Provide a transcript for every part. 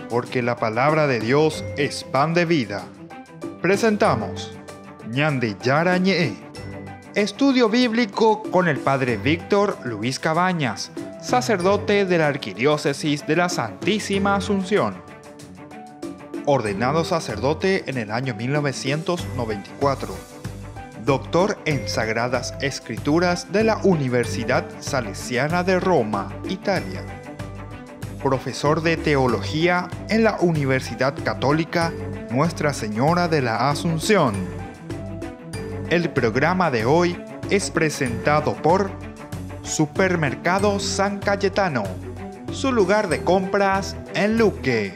Porque la palabra de Dios es pan de vida. Presentamos Ñande Yara Ñe'e, estudio bíblico con el Padre Víctor Luis Cabañas, sacerdote de la Arquidiócesis de la Santísima Asunción. Ordenado sacerdote en el año 1994. Doctor en Sagradas Escrituras de la Universidad Salesiana de Roma, Italia. Profesor de Teología en la Universidad Católica Nuestra Señora de la Asunción. El programa de hoy es presentado por Supermercado San Cayetano, su lugar de compras en Luque.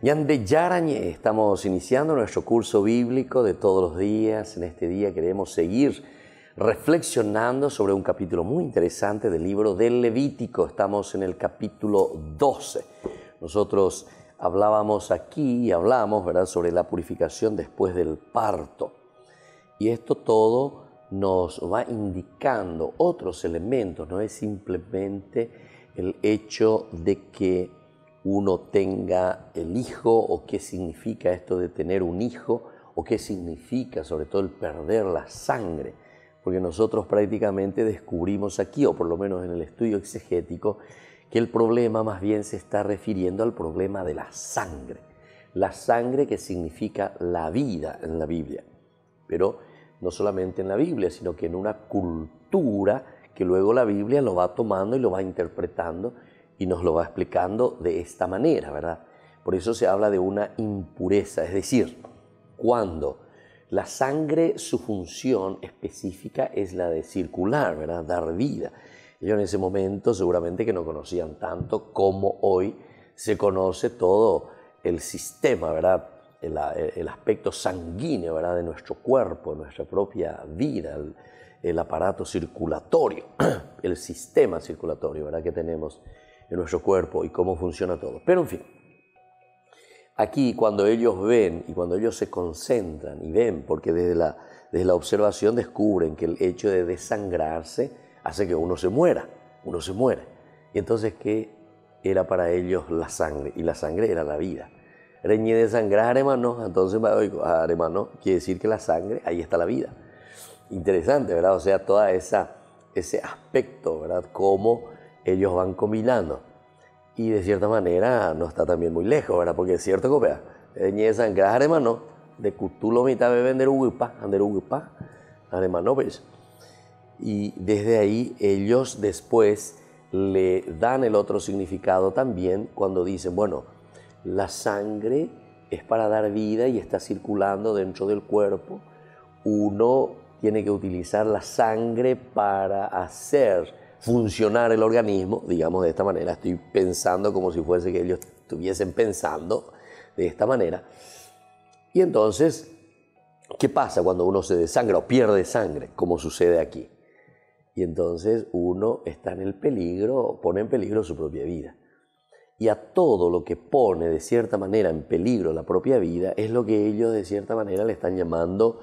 Ñande Yara Ñe'e, estamos iniciando nuestro curso bíblico de todos los días. En este día queremos seguir reflexionando sobre un capítulo muy interesante del libro del Levítico. Estamos en el capítulo 12. Nosotros hablamos, ¿verdad?, sobre la purificación después del parto. Y esto todo nos va indicando otros elementos, no es simplemente el hecho de que uno tenga el hijo, o qué significa esto de tener un hijo, o qué significa sobre todo el perder la sangre, porque nosotros prácticamente descubrimos aquí, o por lo menos en el estudio exegético, que el problema más bien se está refiriendo al problema de la sangre que significa la vida en la Biblia, pero no solamente en la Biblia, sino que en una cultura que luego la Biblia lo va tomando y lo va interpretando y nos lo va explicando de esta manera, ¿verdad? Por eso se habla de una impureza, es decir, cuando la sangre, su función específica es la de circular, ¿verdad?, dar vida. Ellos en ese momento seguramente que no conocían tanto como hoy se conoce todo el sistema, ¿verdad?, el aspecto sanguíneo, ¿verdad?, de nuestro cuerpo, de nuestra propia vida, el aparato circulatorio, el sistema circulatorio, ¿verdad?, que tenemos en nuestro cuerpo y cómo funciona todo. Pero en fin, aquí cuando ellos ven y cuando ellos se concentran y ven, porque desde la observación descubren que el hecho de desangrarse hace que uno se muera. Y entonces, ¿qué era para ellos la sangre? Y la sangre era la vida. Reñé de sangrar, hermano, entonces, hermano, quiere decir que la sangre, ahí está la vida. Interesante, ¿verdad? O sea, todo ese aspecto, ¿verdad?, cómo ellos van combinando. Y de cierta manera no está también muy lejos, ¿verdad? Porque es cierto que, vea, de sangrar, hermano, de cutulo mitad de vender ugupa, hermano, pues. Y desde ahí ellos después le dan el otro significado también cuando dicen, bueno, la sangre es para dar vida y está circulando dentro del cuerpo. Uno tiene que utilizar la sangre para hacer funcionar el organismo, digamos de esta manera. Estoy pensando como si fuese que ellos estuviesen pensando de esta manera. Y entonces, ¿qué pasa cuando uno se desangra o pierde sangre, como sucede aquí? Y entonces uno está en el peligro, pone en peligro su propia vida. Y a todo lo que pone de cierta manera en peligro la propia vida es lo que ellos de cierta manera le están llamando,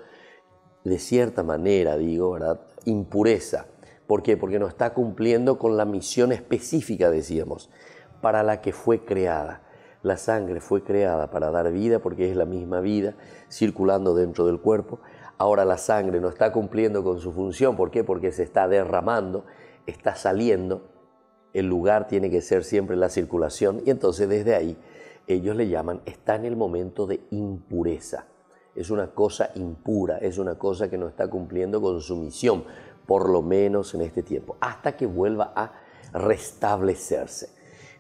de cierta manera, digo, ¿verdad?, impureza. ¿Por qué? Porque no está cumpliendo con la misión específica, decíamos, para la que fue creada. La sangre fue creada para dar vida, porque es la misma vida circulando dentro del cuerpo. Ahora la sangre no está cumpliendo con su función. ¿Por qué? Porque se está derramando, está saliendo. El lugar tiene que ser siempre la circulación. Y entonces desde ahí ellos le llaman, está en el momento de impureza. Es una cosa impura, es una cosa que no está cumpliendo con su misión, por lo menos en este tiempo, hasta que vuelva a restablecerse.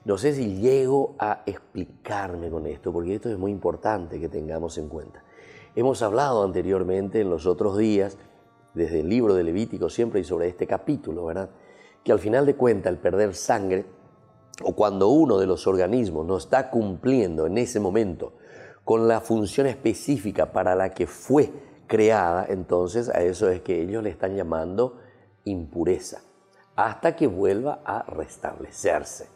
No sé si llego a explicarme con esto, porque esto es muy importante que tengamos en cuenta. Hemos hablado anteriormente en los otros días, desde el libro de Levítico siempre y sobre este capítulo, ¿verdad?, que al final de cuentas el perder sangre, o cuando uno de los organismos no está cumpliendo en ese momento con la función específica para la que fue creada, entonces a eso es que ellos le están llamando impureza, hasta que vuelva a restablecerse.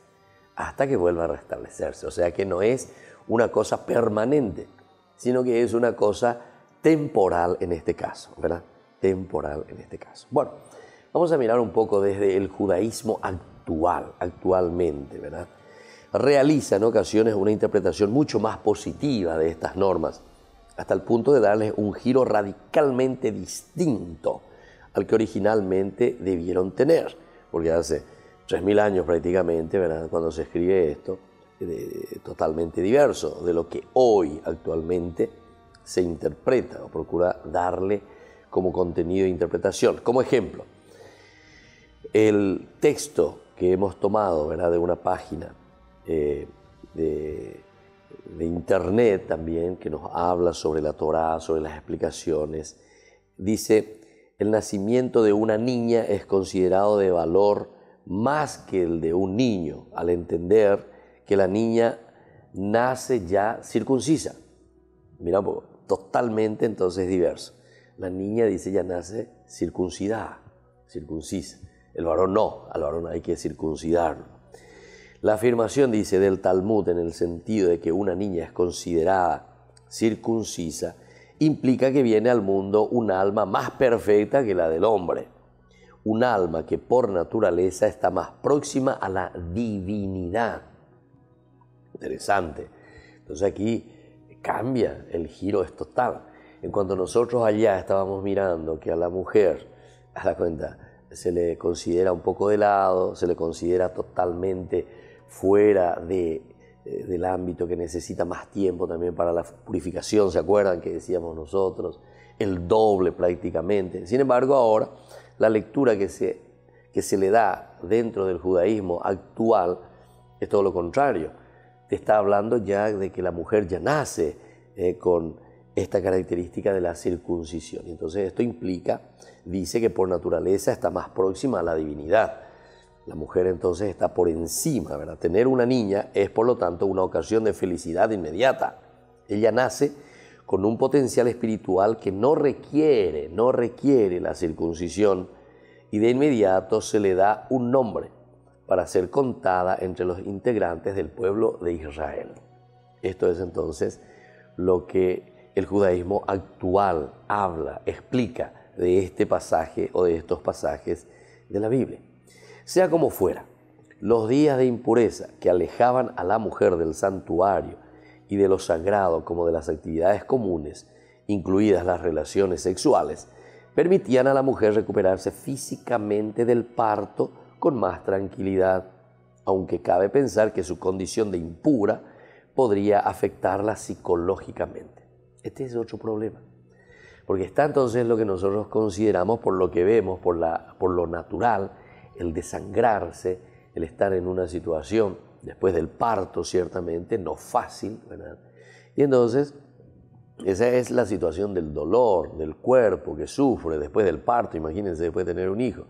O sea que no es una cosa permanente, sino que es una cosa temporal en este caso, ¿verdad? temporal en este caso. Bueno, vamos a mirar un poco desde el judaísmo actualmente, ¿verdad? Realiza en ocasiones una interpretación mucho más positiva de estas normas, hasta el punto de darles un giro radicalmente distinto al que originalmente debieron tener, porque hace 3.000 años prácticamente, ¿verdad?, cuando se escribe esto, totalmente diverso de lo que hoy actualmente se interpreta o procura darle como contenido de interpretación. Como ejemplo, el texto que hemos tomado, ¿verdad?, de una página de internet también, que nos habla sobre la Torá, sobre las explicaciones, dice: el nacimiento de una niña es considerado de valor más que el de un niño, al entender que la niña nace ya circuncisa. Mira, totalmente entonces diverso. La niña, dice, ya nace circuncidada, circuncisa. El varón no, al varón hay que circuncidarlo. La afirmación, dice, del Talmud, en el sentido de que una niña es considerada circuncisa, implica que viene al mundo un alma más perfecta que la del hombre. Un alma que por naturaleza está más próxima a la divinidad. Interesante. Entonces aquí cambia, el giro es total. En cuanto nosotros allá estábamos mirando que a la mujer, a la cuenta, se le considera un poco de lado, se le considera totalmente fuera del ámbito, que necesita más tiempo también para la purificación, ¿se acuerdan que decíamos nosotros? El doble prácticamente. Sin embargo, ahora la lectura que se le da dentro del judaísmo actual es todo lo contrario. Te está hablando ya de que la mujer ya nace con esta característica de la circuncisión. Entonces esto implica, dice, que por naturaleza está más próxima a la divinidad. La mujer entonces está por encima, ¿verdad? Tener una niña es, por lo tanto, una ocasión de felicidad inmediata. Ella nace con un potencial espiritual que no requiere la circuncisión, y de inmediato se le da un nombre para ser contada entre los integrantes del pueblo de Israel. Esto es entonces lo que el judaísmo actual habla, explica de este pasaje o de estos pasajes de la Biblia. Sea como fuera, los días de impureza que alejaban a la mujer del santuario y de lo sagrado, como de las actividades comunes, incluidas las relaciones sexuales, permitían a la mujer recuperarse físicamente del parto con más tranquilidad, aunque cabe pensar que su condición de impura podría afectarla psicológicamente. Este es otro problema, porque está entonces lo que nosotros consideramos, por lo que vemos, por lo natural, el desangrarse, el estar en una situación después del parto, ciertamente no fácil, ¿verdad? Y entonces esa es la situación del dolor, del cuerpo que sufre después del parto. Imagínense, después de tener un hijo,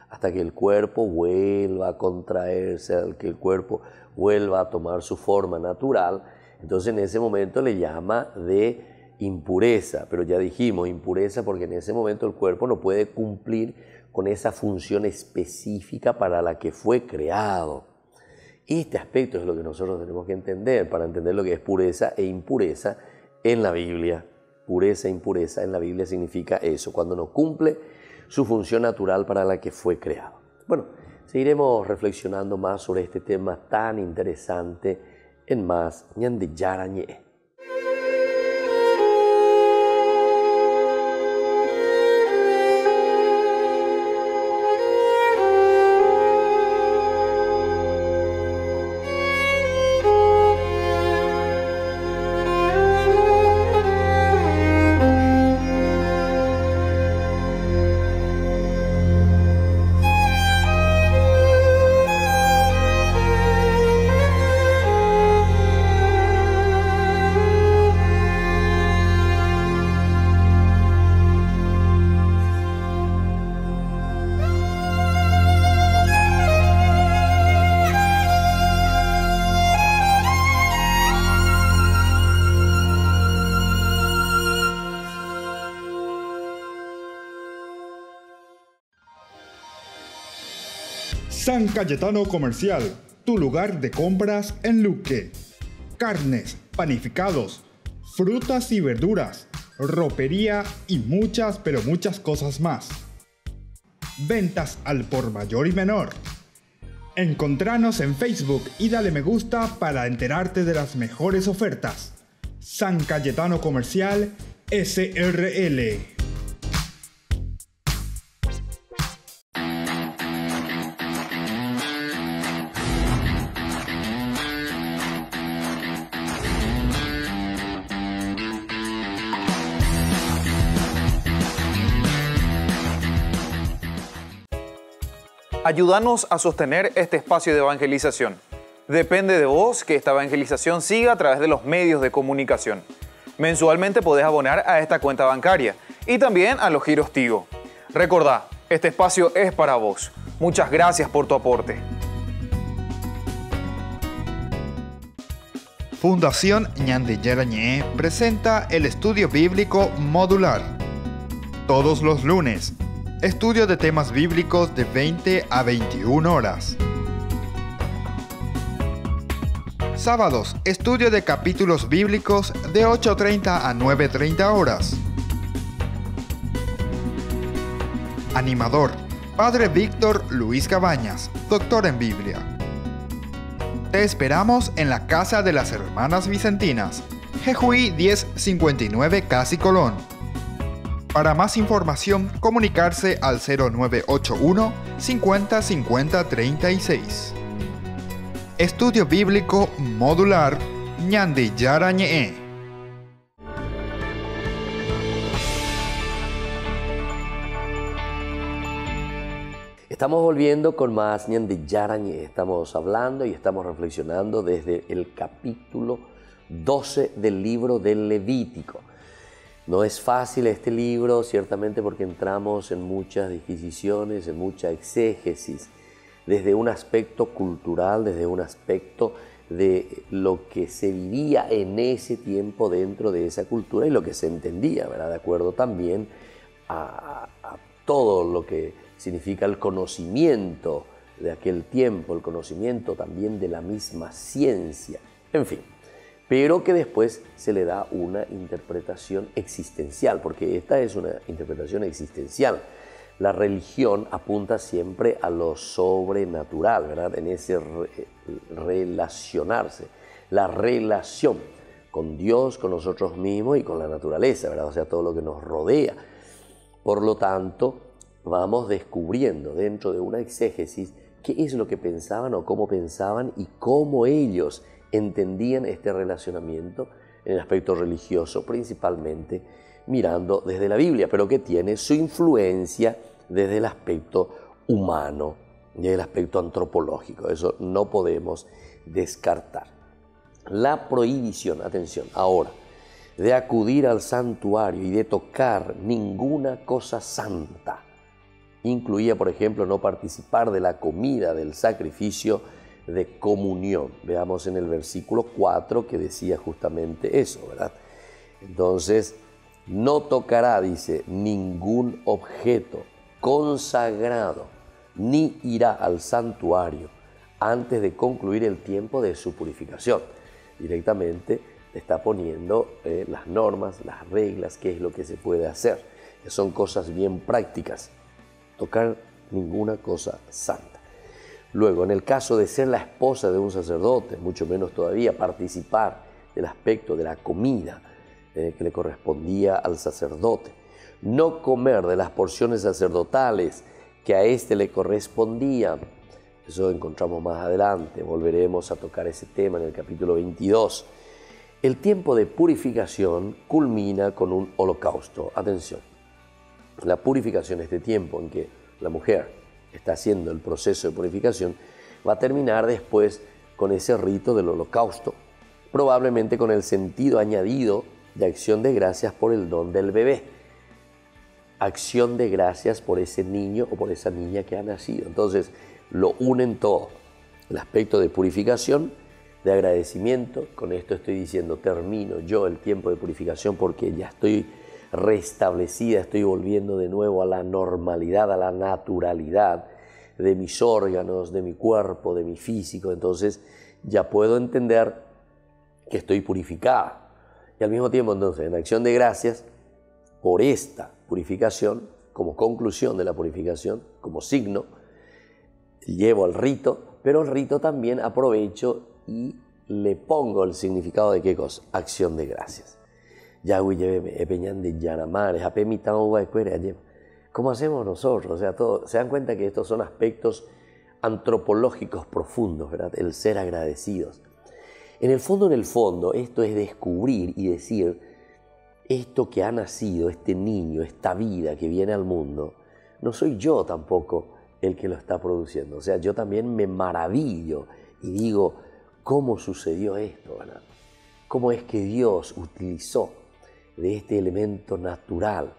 hasta que el cuerpo vuelva a contraerse, que el cuerpo vuelva a tomar su forma natural. Entonces en ese momento le llama de impureza, pero ya dijimos impureza porque en ese momento el cuerpo no puede cumplir con esa función específica para la que fue creado. Este aspecto es lo que nosotros tenemos que entender para entender lo que es pureza e impureza en la Biblia. Pureza e impureza en la Biblia significa eso, cuando no cumple su función natural para la que fue creado. Bueno, seguiremos reflexionando más sobre este tema tan interesante en más Ñande Yarañé. San Cayetano Comercial, tu lugar de compras en Luque. Carnes, panificados, frutas y verduras, ropería y muchas pero muchas cosas más. Ventas al por mayor y menor. Encontranos en Facebook y dale me gusta para enterarte de las mejores ofertas. San Cayetano Comercial SRL. Ayúdanos a sostener este espacio de evangelización. Depende de vos que esta evangelización siga a través de los medios de comunicación. Mensualmente podés abonar a esta cuenta bancaria y también a los giros Tigo. Recordá, este espacio es para vos. Muchas gracias por tu aporte. Fundación Ñande Yarañé presenta el estudio bíblico modular. Todos los lunes, estudio de temas bíblicos de 20 a 21 horas. Sábados, estudio de capítulos bíblicos de 8:30 a 9:30 horas. Animador, Padre Víctor Luis Cabañas, doctor en Biblia. Te esperamos en la Casa de las Hermanas Vicentinas, Jejuí 1059 Casi Colón. Para más información, comunicarse al 0981 50 50 36. Estudio Bíblico Modular Ñande Yarañé. Estamos volviendo con más Ñande Yarañé. Estamos hablando y estamos reflexionando desde el capítulo 12 del libro del Levítico. No es fácil este libro, ciertamente, porque entramos en muchas disquisiciones, en mucha exégesis, desde un aspecto cultural, desde un aspecto de lo que se vivía en ese tiempo dentro de esa cultura y lo que se entendía, ¿verdad? De acuerdo también a todo lo que significa el conocimiento de aquel tiempo, el conocimiento también de la misma ciencia, en fin. Pero que después se le da una interpretación existencial, porque esta es una interpretación existencial. La religión apunta siempre a lo sobrenatural, ¿verdad? En ese relacionarse, la relación con Dios, con nosotros mismos y con la naturaleza, ¿verdad? O sea, todo lo que nos rodea. Por lo tanto, vamos descubriendo dentro de una exégesis qué es lo que pensaban o cómo pensaban y cómo ellos entendían este relacionamiento en el aspecto religioso, principalmente mirando desde la Biblia, pero que tiene su influencia desde el aspecto humano, desde el aspecto antropológico. Eso no podemos descartar. La prohibición, atención, ahora, de acudir al santuario y de tocar ninguna cosa santa, incluía, por ejemplo, no participar de la comida del sacrificio de comunión. Veamos en el versículo 4 que decía justamente eso, ¿verdad? Entonces, no tocará, dice, ningún objeto consagrado, ni irá al santuario antes de concluir el tiempo de su purificación. Directamente está poniendo las normas, las reglas, qué es lo que se puede hacer. Que son cosas bien prácticas. Tocar ninguna cosa santa. Luego, en el caso de ser la esposa de un sacerdote, mucho menos todavía participar del aspecto de la comida que le correspondía al sacerdote. No comer de las porciones sacerdotales que a éste le correspondían. Eso encontramos más adelante, volveremos a tocar ese tema en el capítulo 22. El tiempo de purificación culmina con un holocausto. Atención, la purificación, este tiempo en que la mujer está haciendo el proceso de purificación, va a terminar después con ese rito del holocausto, probablemente con el sentido añadido de acción de gracias por el don del bebé. Acción de gracias por ese niño o por esa niña que ha nacido. Entonces, lo unen todo. El aspecto de purificación, de agradecimiento. Con esto estoy diciendo, termino yo el tiempo de purificación porque ya estoy restablecida, estoy volviendo de nuevo a la normalidad, a la naturalidad de mis órganos, de mi cuerpo, de mi físico. Entonces ya puedo entender que estoy purificada. Y al mismo tiempo, entonces, en acción de gracias, por esta purificación, como conclusión de la purificación, como signo, llevo el rito, pero el rito también aprovecho y le pongo el significado de qué cosa, acción de gracias. ¿Cómo hacemos nosotros? O sea, se dan cuenta que estos son aspectos antropológicos profundos, ¿verdad? El ser agradecidos. En el fondo, esto es descubrir y decir, esto que ha nacido, este niño, esta vida que viene al mundo, no soy yo tampoco el que lo está produciendo. O sea, yo también me maravillo y digo, ¿cómo sucedió esto, verdad? ¿Cómo es que Dios utilizó de este elemento natural,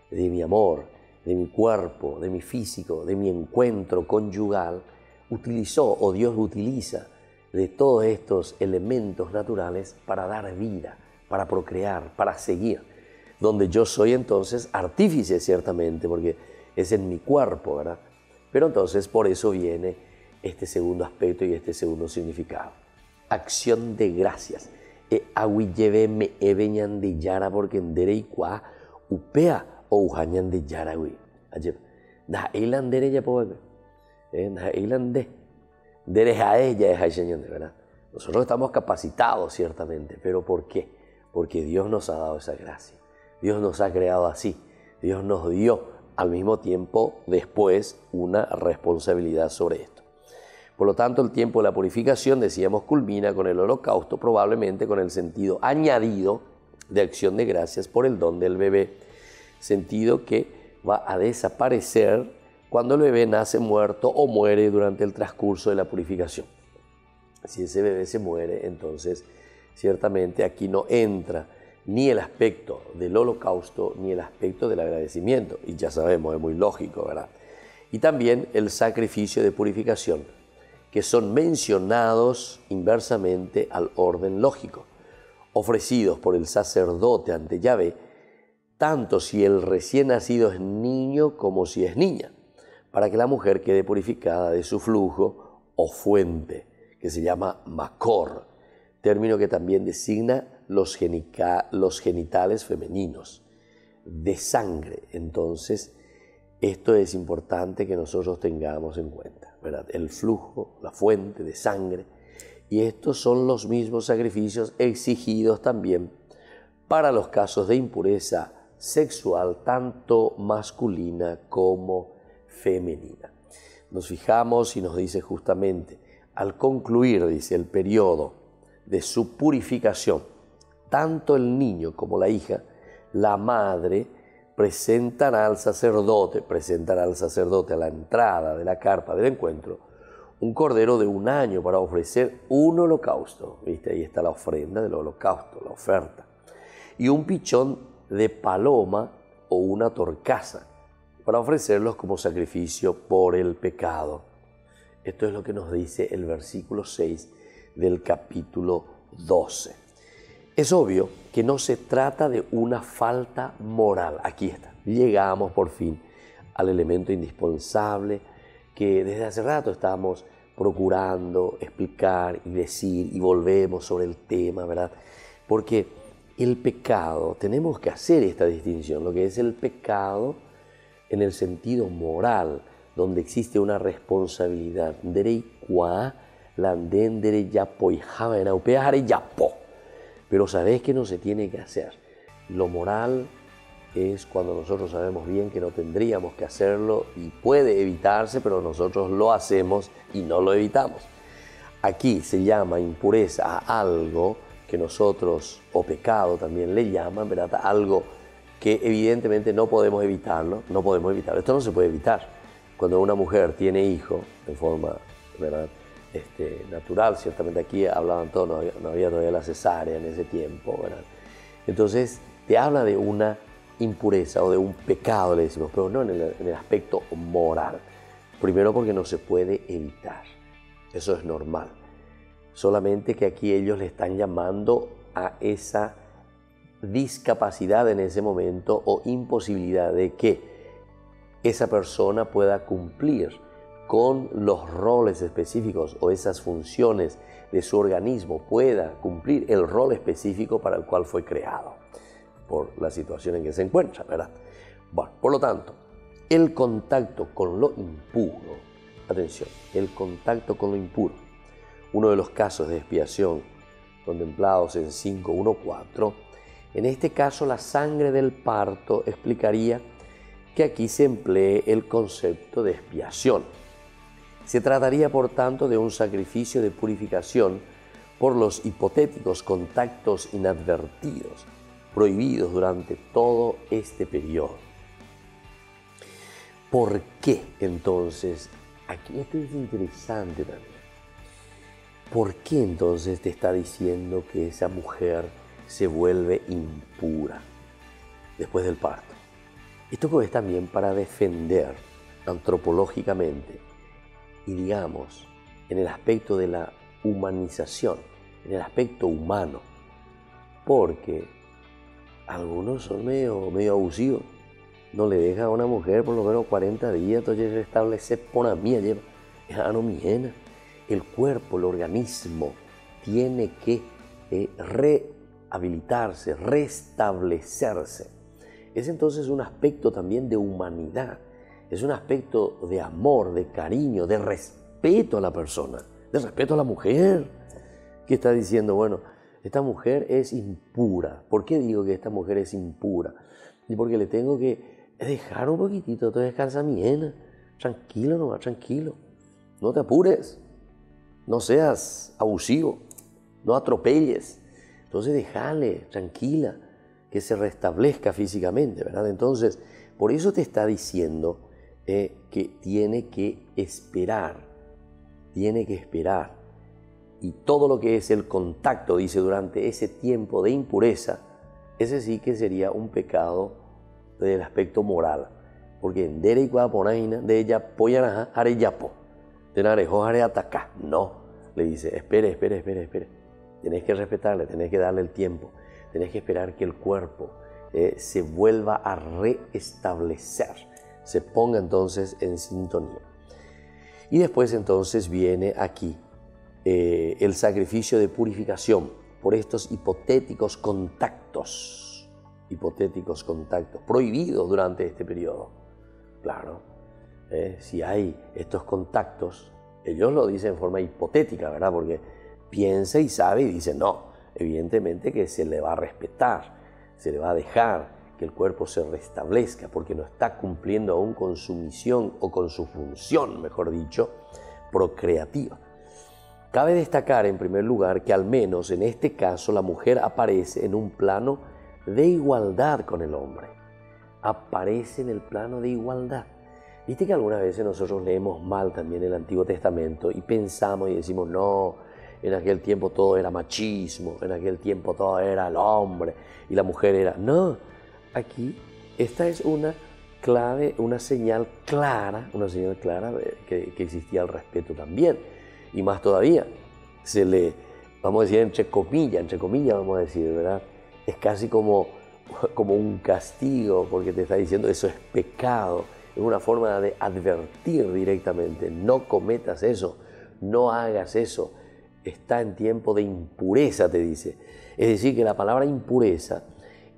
de mi amor, de mi cuerpo, de mi físico, de mi encuentro conyugal, Dios utiliza de todos estos elementos naturales para dar vida, para procrear, para seguir? Donde yo soy entonces artífice ciertamente, porque es en mi cuerpo, ¿verdad? Pero entonces por eso viene este segundo aspecto y este segundo significado. Acción de gracias. Aguilleve ebeñan de yara porque endere y qua upea o ujañan de yara güey. Da eilan dere ya pobre. Da eilan de. Dere a ella es señor, ¿verdad? Nosotros estamos capacitados ciertamente, pero ¿por qué? Porque Dios nos ha dado esa gracia. Dios nos ha creado así. Dios nos dio al mismo tiempo después una responsabilidad sobre esto. Por lo tanto, el tiempo de la purificación, decíamos, culmina con el holocausto, probablemente con el sentido añadido de acción de gracias por el don del bebé, sentido que va a desaparecer cuando el bebé nace muerto o muere durante el transcurso de la purificación. Si ese bebé se muere, entonces ciertamente aquí no entra ni el aspecto del holocausto ni el aspecto del agradecimiento, y ya sabemos, es muy lógico, ¿verdad? Y también el sacrificio de purificación, que son mencionados inversamente al orden lógico, ofrecidos por el sacerdote ante Yahvé, tanto si el recién nacido es niño como si es niña, para que la mujer quede purificada de su flujo o fuente, que se llama makor, término que también designa los genitales femeninos, de sangre. Entonces, esto es importante que nosotros tengamos en cuenta, ¿verdad? El flujo, la fuente de sangre, y estos son los mismos sacrificios exigidos también para los casos de impureza sexual, tanto masculina como femenina. Nos fijamos y nos dice justamente, al concluir, dice, el periodo de su purificación, tanto el niño como la hija, la madre presentará al sacerdote a la entrada de la carpa del encuentro un cordero de 1 año para ofrecer un holocausto. ¿Viste? Ahí está la ofrenda del holocausto, la oferta. Y un pichón de paloma o una torcaza para ofrecerlos como sacrificio por el pecado. Esto es lo que nos dice el versículo 6 del capítulo 12. Es obvio que no se trata de una falta moral. Aquí está. Llegamos por fin al elemento indispensable que desde hace rato estamos procurando explicar y decir, y volvemos sobre el tema, ¿verdad? Porque el pecado, tenemos que hacer esta distinción, lo que es el pecado en el sentido moral, donde existe una responsabilidad. Pero ¿sabés qué no se tiene que hacer? Lo moral es cuando nosotros sabemos bien que no tendríamos que hacerlo y puede evitarse, pero nosotros lo hacemos y no lo evitamos. Aquí se llama impureza a algo que nosotros, o pecado también le llaman, ¿verdad? Algo que evidentemente no podemos evitarlo, no podemos evitarlo. Esto no se puede evitar. Cuando una mujer tiene hijo en forma, ¿verdad?, natural, ciertamente aquí hablaban todos, no había todavía la cesárea en ese tiempo, ¿verdad? Entonces te habla de una impureza o de un pecado, le decimos, pero no en el aspecto moral. Primero porque no se puede evitar, eso es normal. Solamente que aquí ellos le están llamando a esa discapacidad en ese momento o imposibilidad de que esa persona pueda cumplir con los roles específicos o esas funciones de su organismo, pueda cumplir el rol específico para el cual fue creado. por la situación en que se encuentra, ¿verdad? Bueno, por lo tanto, el contacto con lo impuro, atención, el contacto con lo impuro, uno de los casos de expiación contemplados en 5.1.4, en este caso la sangre del parto explicaría que aquí se emplee el concepto de expiación. Se trataría, por tanto, de un sacrificio de purificación por los hipotéticos contactos inadvertidos, prohibidos durante todo este periodo. ¿Por qué entonces? Aquí esto es interesante también. ¿Por qué entonces te está diciendo que esa mujer se vuelve impura después del parto? Esto es también para defender antropológicamente y digamos en el aspecto de la humanización, en el aspecto humano, porque algunos son medio abusivos. No le deja a una mujer por lo menos 40 días, entonces restablece por la mía, lleva, no miena. El cuerpo, el organismo, tiene que rehabilitarse, restablecerse. Es entonces un aspecto también de humanidad, es un aspecto de amor, de cariño, de respeto a la persona, de respeto a la mujer, que está diciendo, bueno, esta mujer es impura. ¿Por qué digo que esta mujer es impura? Y porque le tengo que dejar un poquitito, entonces descansa miena, tranquilo nomás, tranquilo, no te apures. No seas abusivo, no atropelles. Entonces déjale, tranquila, que se restablezca físicamente, ¿verdad? Entonces, por eso te está diciendo que tiene que esperar. Y todo lo que es el contacto, dice, durante ese tiempo de impureza, ese sí que sería un pecado del aspecto moral. Porque en dere y cuaponaina de ella poyanaja areyapo. No, le dice, espere. Tenés que respetarle, tenés que darle el tiempo, tenés que esperar que el cuerpo se vuelva a restablecer, se ponga entonces en sintonía. Y después entonces viene aquí el sacrificio de purificación por estos hipotéticos contactos prohibidos durante este periodo. Claro. Si hay estos contactos, ellos lo dicen en forma hipotética, ¿verdad? Porque piensa y sabe y dice, no, evidentemente que se le va a respetar, se le va a dejar que el cuerpo se restablezca, porque no está cumpliendo aún con su misión o con su función, mejor dicho, procreativa. Cabe destacar en primer lugar que al menos en este caso la mujer aparece en un plano de igualdad con el hombre. Aparece en el plano de igualdad. Viste que algunas veces nosotros leemos mal también el Antiguo Testamento y pensamos y decimos, no, en aquel tiempo todo era machismo, en aquel tiempo todo era el hombre y la mujer era... No, aquí esta es una clave, una señal clara que existía el respeto también. Y más todavía, se le, vamos a decir entre comillas vamos a decir, ¿verdad? Es casi como un castigo porque te está diciendo eso es pecado. Es una forma de advertir directamente, no cometas eso, no hagas eso, está en tiempo de impureza, te dice. Es decir, que la palabra impureza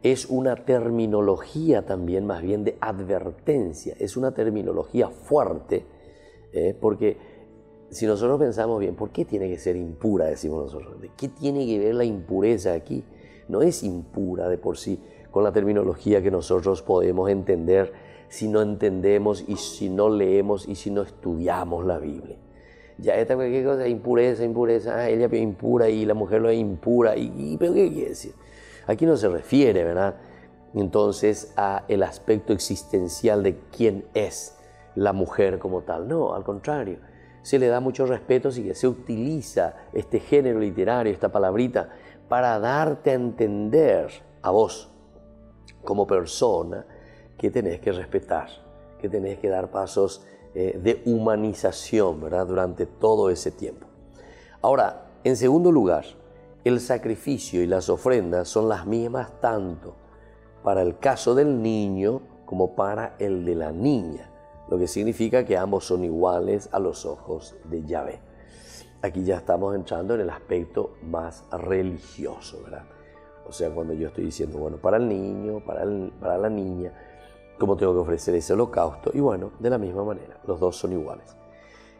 es una terminología también más bien de advertencia, es una terminología fuerte, porque si nosotros pensamos bien, ¿por qué tiene que ser impura? Decimos nosotros, ¿de qué tiene que ver la impureza aquí? No es impura de por sí con la terminología que nosotros podemos entender si no entendemos y si no leemos y si no estudiamos la Biblia. Ya esta cualquier cosa, impureza, ella es impura y la mujer lo es impura, ¿pero qué quiere decir? Aquí no se refiere, ¿verdad? Entonces a el aspecto existencial de quién es la mujer como tal. No, al contrario, se le da mucho respeto, así que se utiliza este género literario, esta palabrita, para darte a entender a vos como persona que tenés que respetar, que tenés que dar pasos de humanización, ¿verdad? Durante todo ese tiempo. Ahora, en segundo lugar, el sacrificio y las ofrendas son las mismas tanto para el caso del niño como para el de la niña, lo que significa que ambos son iguales a los ojos de Yahvé. Aquí ya estamos entrando en el aspecto más religioso, ¿verdad? O sea, cuando yo estoy diciendo, bueno, para el niño, para la niña, ¿cómo tengo que ofrecer ese holocausto? Y bueno, de la misma manera, los dos son iguales.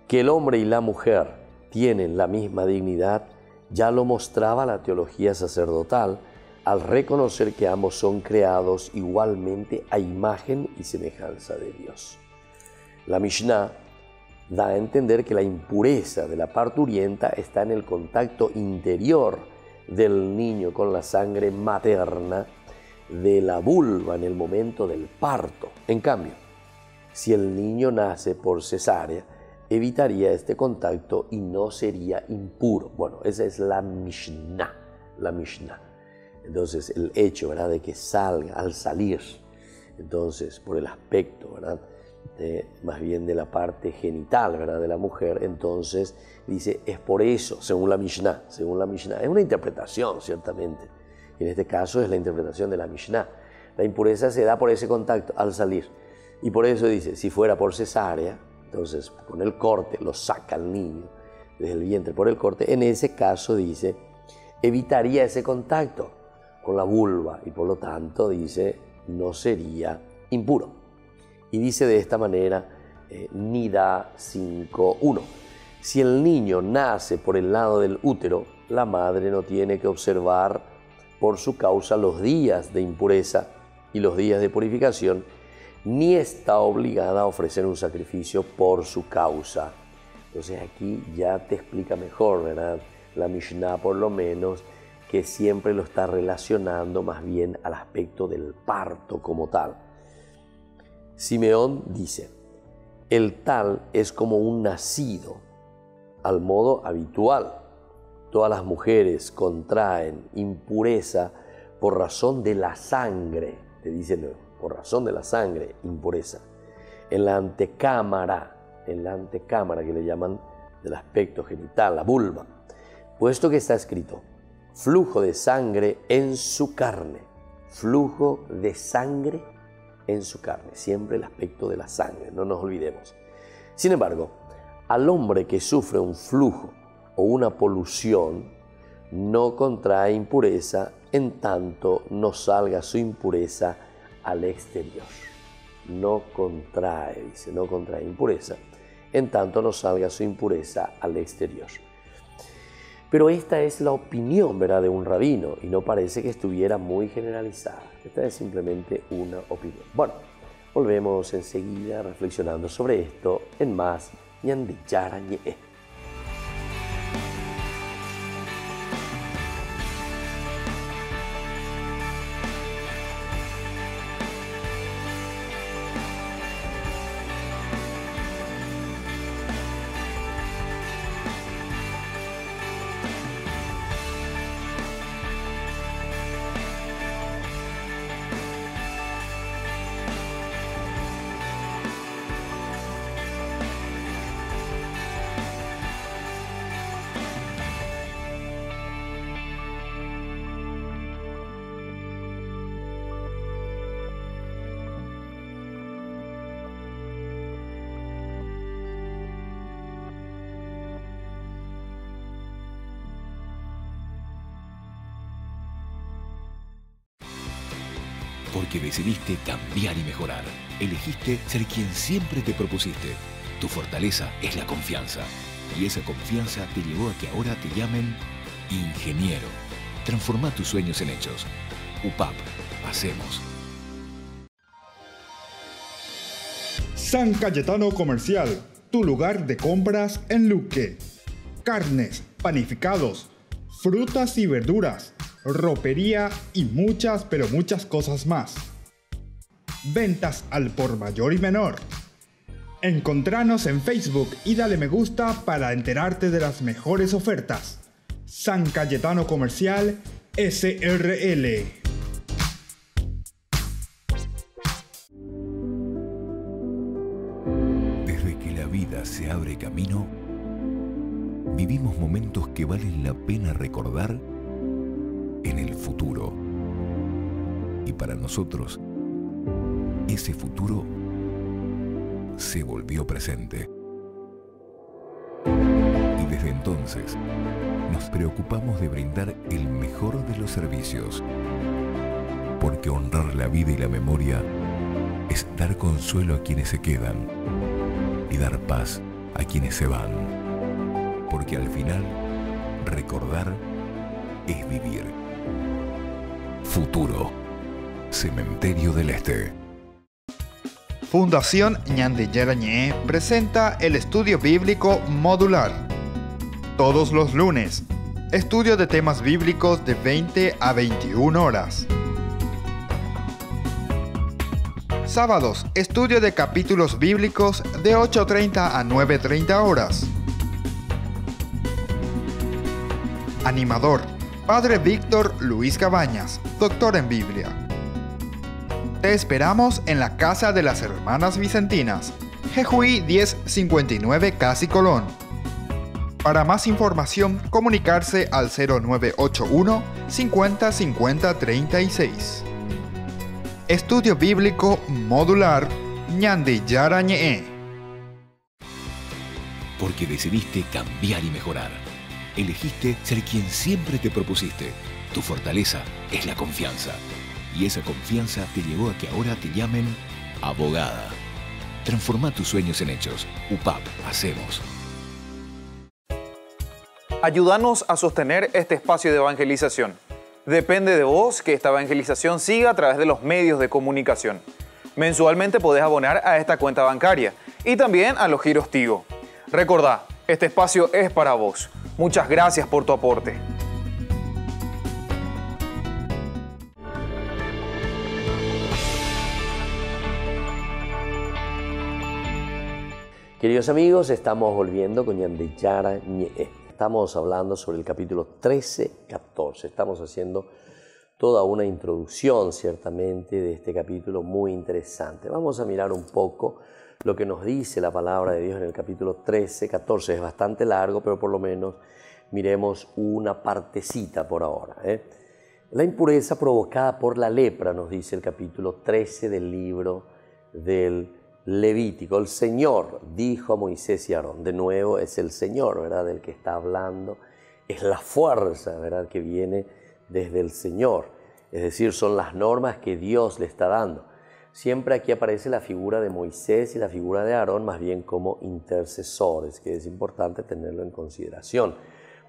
Que el hombre y la mujer tienen la misma dignidad, ya lo mostraba la teología sacerdotal al reconocer que ambos son creados igualmente a imagen y semejanza de Dios. La Mishnah da a entender que la impureza de la parturienta está en el contacto interior del niño con la sangre materna de la vulva en el momento del parto. En cambio, si el niño nace por cesárea, evitaría este contacto y no sería impuro. Bueno, esa es la Mishnah. Entonces, el hecho, ¿verdad?, de que salga al salir, entonces, por el aspecto, ¿verdad?, más bien de la parte genital, ¿verdad?, de la mujer, entonces dice, es por eso, según la Mishnah. Es una interpretación, ciertamente. Y en este caso es la interpretación de la Mishnah. La impureza se da por ese contacto al salir. Y por eso dice, si fuera por cesárea, entonces con el corte lo saca el niño desde el vientre por el corte, en ese caso dice, evitaría ese contacto con la vulva y por lo tanto dice, no sería impuro. Y dice de esta manera, Nida 5.1, si el niño nace por el lado del útero, la madre no tiene que observar por su causa los días de impureza y los días de purificación, ni está obligada a ofrecer un sacrificio por su causa. Entonces aquí ya te explica mejor, ¿verdad?, la Mishnah por lo menos, que siempre lo está relacionando más bien al aspecto del parto como tal. Simeón dice, el tal es como un nacido, al modo habitual. Todas las mujeres contraen impureza por razón de la sangre, te dicen, por razón de la sangre, impureza. En la antecámara que le llaman del aspecto genital, la vulva, puesto que está escrito, flujo de sangre en su carne, flujo de sangre en su carne, siempre el aspecto de la sangre, no nos olvidemos. Sin embargo, al hombre que sufre un flujo o una polución, no contrae impureza en tanto no salga su impureza al exterior. No contrae impureza en tanto no salga su impureza al exterior. Pero esta es la opinión, ¿verdad?, de un rabino y no parece que estuviera muy generalizada. Esta es simplemente una opinión. Bueno, volvemos enseguida reflexionando sobre esto en más Ñandi Yarañe. Porque decidiste cambiar y mejorar. Elegiste ser quien siempre te propusiste. Tu fortaleza es la confianza. Y esa confianza te llevó a que ahora te llamen ingeniero. Transforma tus sueños en hechos. UPAP. Hacemos. San Cayetano Comercial, tu lugar de compras en Luque. Carnes, panificados, frutas y verduras, ropería y muchas, pero muchas cosas más. Ventas al por mayor y menor. Encontranos en Facebook y dale me gusta para enterarte de las mejores ofertas. San Cayetano Comercial SRL. Desde que la vida se abre camino, vivimos momentos que valen la pena recordar en el futuro. Y para nosotros, ese futuro se volvió presente. Y desde entonces, nos preocupamos de brindar el mejor de los servicios, porque honrar la vida y la memoria es dar consuelo a quienes se quedan y dar paz a quienes se van, porque al final recordar es vivir. Futuro, Cementerio del Este. Fundación Ñande Yarañé presenta el estudio bíblico modular. Todos los lunes, estudio de temas bíblicos de 20 a 21 horas. Sábados, estudio de capítulos bíblicos de 8:30 a 9:30 horas. Animador, Padre Víctor Luis Cabañas, doctor en Biblia. Te esperamos en la Casa de las Hermanas Vicentinas, Jejuí 1059 Casi Colón. Para más información, comunicarse al 0981 50 50 36. Estudio Bíblico Modular Ñande Yarañé. Porque decidiste cambiar y mejorar. Elegiste ser quien siempre te propusiste. Tu fortaleza es la confianza. Y esa confianza te llevó a que ahora te llamen abogada. Transforma tus sueños en hechos. UPAP, hacemos. Ayúdanos a sostener este espacio de evangelización. Depende de vos que esta evangelización siga a través de los medios de comunicación. Mensualmente podés abonar a esta cuenta bancaria y también a los giros Tigo. Recordá, este espacio es para vos. Muchas gracias por tu aporte. Queridos amigos, estamos volviendo con Ñande Yarañé. Estamos hablando sobre el capítulo 13-14. Estamos haciendo toda una introducción, ciertamente, de este capítulo muy interesante. Vamos a mirar un poco lo que nos dice la palabra de Dios en el capítulo 13-14. Es bastante largo, pero por lo menos miremos una partecita por ahora. La impureza provocada por la lepra, nos dice el capítulo 13 del libro del Levítico. El Señor dijo a Moisés y Aarón, de nuevo es el Señor, ¿verdad?, del que está hablando, es la fuerza, ¿verdad?, que viene desde el Señor, es decir, son las normas que Dios le está dando. Siempre aquí aparece la figura de Moisés y la figura de Aarón más bien como intercesores, que es importante tenerlo en consideración,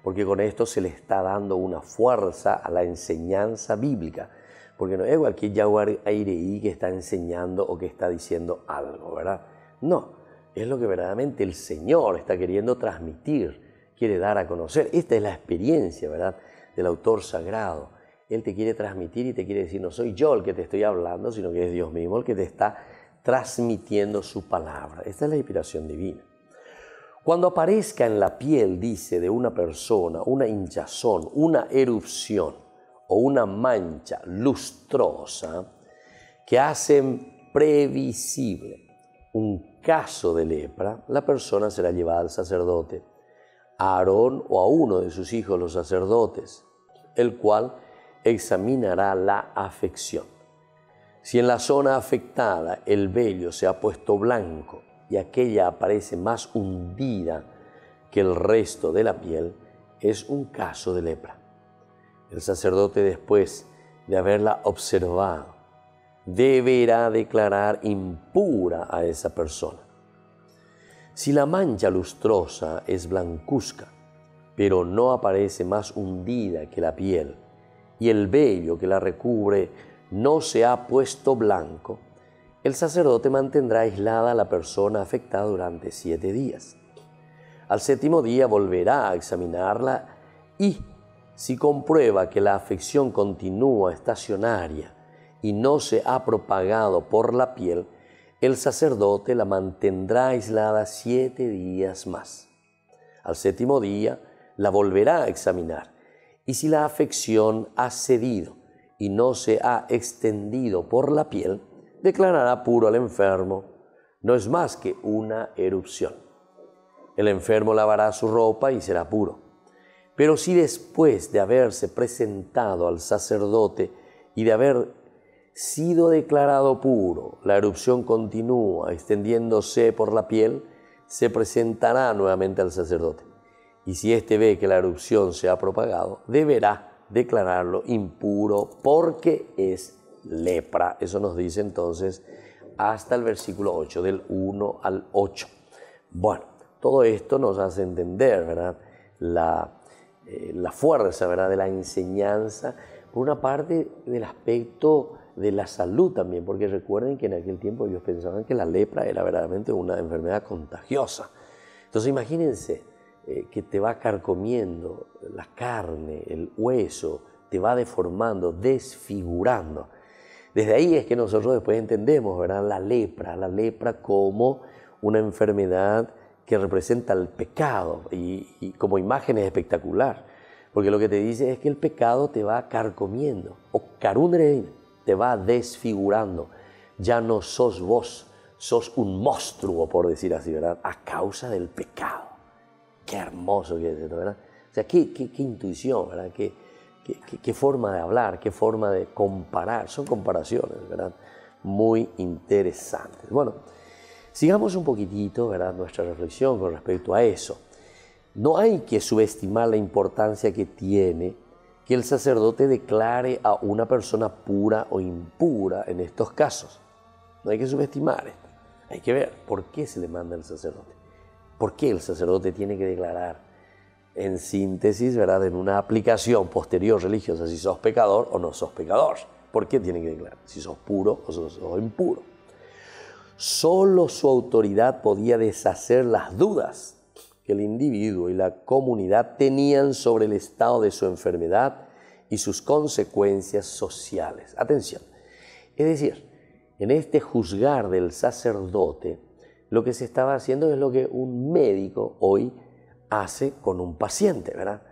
porque con esto se le está dando una fuerza a la enseñanza bíblica. Porque no es cualquier Yaguar Aireí que está enseñando o que está diciendo algo, ¿verdad? No, es lo que verdaderamente el Señor está queriendo transmitir, quiere dar a conocer. Esta es la experiencia, ¿verdad?, del autor sagrado. Él te quiere transmitir y te quiere decir, no soy yo el que te estoy hablando, sino que es Dios mismo el que te está transmitiendo su palabra. Esta es la inspiración divina. Cuando aparezca en la piel, dice, de una persona, una hinchazón, una erupción, o una mancha lustrosa que hacen previsible un caso de lepra, la persona será llevada al sacerdote, a Aarón o a uno de sus hijos los sacerdotes, el cual examinará la afección. Si en la zona afectada el vello se ha puesto blanco y aquella aparece más hundida que el resto de la piel, es un caso de lepra. El sacerdote, después de haberla observado, deberá declarar impura a esa persona. Si la mancha lustrosa es blancuzca, pero no aparece más hundida que la piel, y el vello que la recubre no se ha puesto blanco, el sacerdote mantendrá aislada a la persona afectada durante 7 días. Al 7º día volverá a examinarla y, si comprueba que la afección continúa estacionaria y no se ha propagado por la piel, el sacerdote la mantendrá aislada 7 días más. Al 7º día la volverá a examinar y si la afección ha cedido y no se ha extendido por la piel, declarará puro al enfermo. No es más que una erupción. El enfermo lavará su ropa y será puro. Pero si después de haberse presentado al sacerdote y de haber sido declarado puro, la erupción continúa extendiéndose por la piel, se presentará nuevamente al sacerdote. y si éste ve que la erupción se ha propagado, deberá declararlo impuro porque es lepra. Eso nos dice entonces hasta el versículo 8, del 1 al 8. Bueno, todo esto nos hace entender, ¿verdad?, la fuerza, ¿verdad?, de la enseñanza, por una parte del aspecto de la salud también, porque recuerden que en aquel tiempo ellos pensaban que la lepra era verdaderamente una enfermedad contagiosa. Entonces imagínense que te va carcomiendo la carne, el hueso, te va deformando, desfigurando. Desde ahí es que nosotros después entendemos, ¿verdad?, la lepra como una enfermedad que representa el pecado y como imagen es espectacular, porque lo que te dice es que el pecado te va carcomiendo, o carundre, te va desfigurando. Ya no sos vos, sos un monstruo, por decir así, ¿verdad?, a causa del pecado. Qué hermoso que es esto, ¿verdad? O sea, qué intuición, ¿verdad? Qué forma de hablar, qué forma de comparar. Son comparaciones, ¿verdad?, muy interesantes. Bueno, sigamos un poquitito, ¿verdad?, nuestra reflexión con respecto a eso. No hay que subestimar la importancia que tiene que el sacerdote declare a una persona pura o impura en estos casos. No hay que subestimar esto. Hay que ver por qué se le manda al sacerdote. ¿Por qué el sacerdote tiene que declarar? En síntesis, ¿verdad?, en una aplicación posterior religiosa, si sos pecador o no sos pecador. ¿Por qué tiene que declarar? Si sos puro o sos impuro. Solo su autoridad podía deshacer las dudas que el individuo y la comunidad tenían sobre el estado de su enfermedad y sus consecuencias sociales. Atención, es decir, en este juzgar del sacerdote, lo que se estaba haciendo es lo que un médico hoy hace con un paciente, ¿verdad?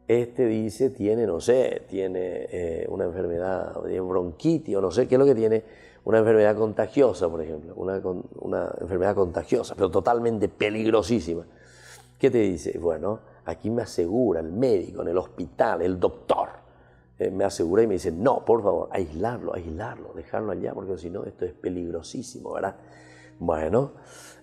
Este dice, tiene, no sé, tiene una enfermedad de bronquitis o no sé qué es lo que tiene, una enfermedad contagiosa, por ejemplo, una enfermedad contagiosa, pero totalmente peligrosísima. ¿Qué te dice? Bueno, aquí me asegura el médico en el hospital, el doctor, me asegura y me dice, no, por favor, aislarlo, dejarlo allá, porque si no, esto es peligrosísimo, ¿verdad? Bueno,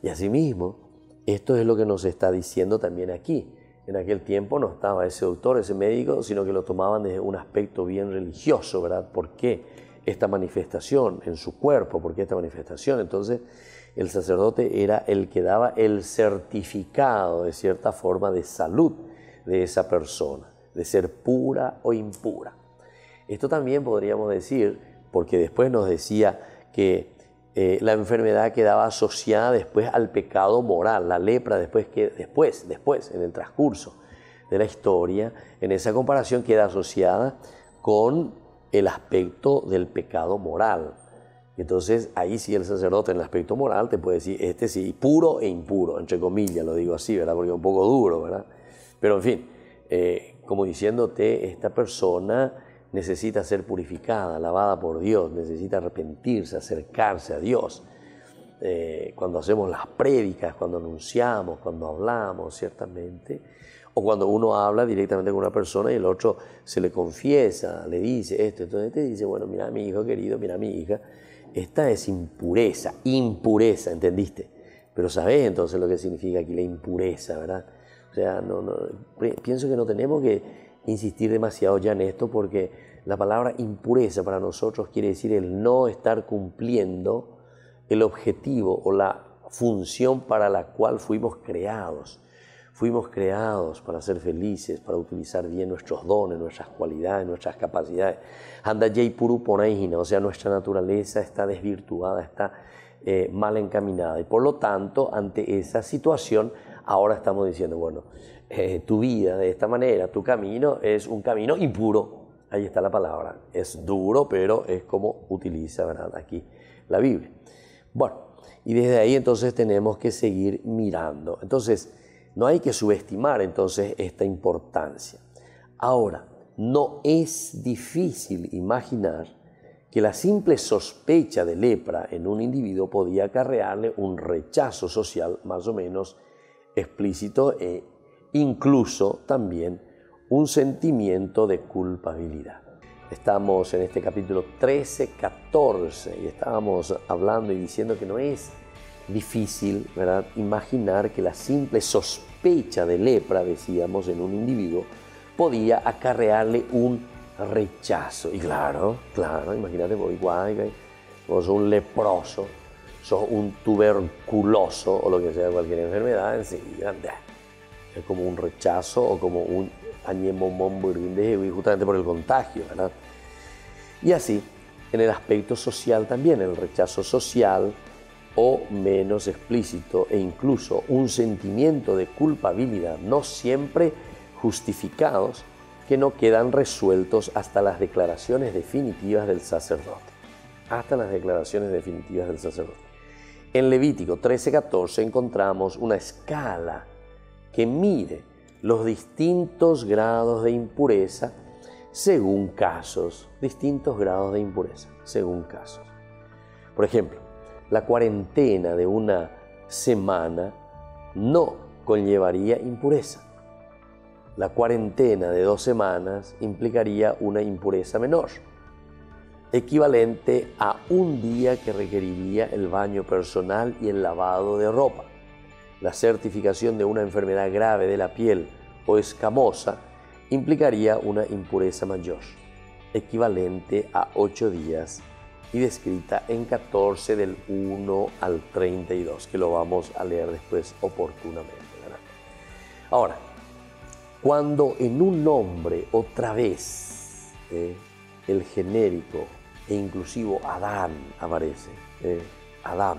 y asimismo, esto es lo que nos está diciendo también aquí. En aquel tiempo no estaba ese doctor, ese médico, sino que lo tomaban desde un aspecto bien religioso, ¿verdad? ¿Por qué esta manifestación en su cuerpo? ¿Por qué esta manifestación? Entonces, el sacerdote era el que daba el certificado, de cierta forma, de salud de esa persona, de ser pura o impura. Esto también podríamos decir, porque después nos decía que la enfermedad quedaba asociada después al pecado moral, la lepra después, en el transcurso de la historia, en esa comparación queda asociada con el aspecto del pecado moral. Entonces ahí sí el sacerdote en el aspecto moral te puede decir, este sí, puro e impuro, entre comillas, lo digo así, ¿verdad?, porque es un poco duro, ¿verdad? Pero en fin, como diciéndote, esta persona necesita ser purificada, lavada por Dios, necesita arrepentirse, acercarse a Dios. Cuando hacemos las prédicas, cuando anunciamos, cuando hablamos, ciertamente, o cuando uno habla directamente con una persona y el otro se le confiesa, le dice esto, entonces te dice, bueno, mira mi hijo querido, mira mi hija, esta es impureza, ¿entendiste? Pero ¿sabés entonces lo que significa aquí la impureza, verdad? O sea, pienso que no tenemos que insistir demasiado ya en esto, porque la palabra impureza para nosotros quiere decir el no estar cumpliendo el objetivo o la función para la cual fuimos creados. Fuimos creados para ser felices, para utilizar bien nuestros dones, nuestras cualidades, nuestras capacidades. Anda jay puru ponaihina, o sea, nuestra naturaleza está desvirtuada, está mal encaminada. Y por lo tanto, ante esa situación, ahora estamos diciendo, bueno, tu vida de esta manera, tu camino es un camino impuro. Ahí está la palabra. Es duro, pero es como utiliza, ¿verdad?, aquí la Biblia. Bueno, y desde ahí entonces tenemos que seguir mirando. Entonces, no hay que subestimar entonces esta importancia. Ahora, no es difícil imaginar que la simple sospecha de lepra en un individuo podía acarrearle un rechazo social más o menos explícito e incluso también un sentimiento de culpabilidad. Estamos en este capítulo 13, 14 y estábamos hablando y diciendo que no es difícil, ¿verdad?, imaginar que la simple sospecha de lepra, decíamos, en un individuo, podía acarrearle un rechazo. Y claro, imagínate, vos igual, vos sos un leproso, sos un tuberculoso o lo que sea, cualquier enfermedad, enseguida es como un rechazo o como un y justamente por el contagio, ¿verdad? Y así, en el aspecto social también, el rechazo social o menos explícito e incluso un sentimiento de culpabilidad no siempre justificados que no quedan resueltos hasta las declaraciones definitivas del sacerdote. Hasta las declaraciones definitivas del sacerdote. En Levítico 13:14 encontramos una escala que mide los distintos grados de impureza según casos. Distintos grados de impureza según casos. Por ejemplo, la cuarentena de una semana no conllevaría impureza. La cuarentena de 2 semanas implicaría una impureza menor, equivalente a un día que requeriría el baño personal y el lavado de ropa. La certificación de una enfermedad grave de la piel o escamosa implicaría una impureza mayor, equivalente a 8 días y descrita en 14 del 1 al 32, que lo vamos a leer después oportunamente, ¿verdad? Ahora, cuando en un nombre otra vez el genérico e inclusivo Adán aparece, Adán,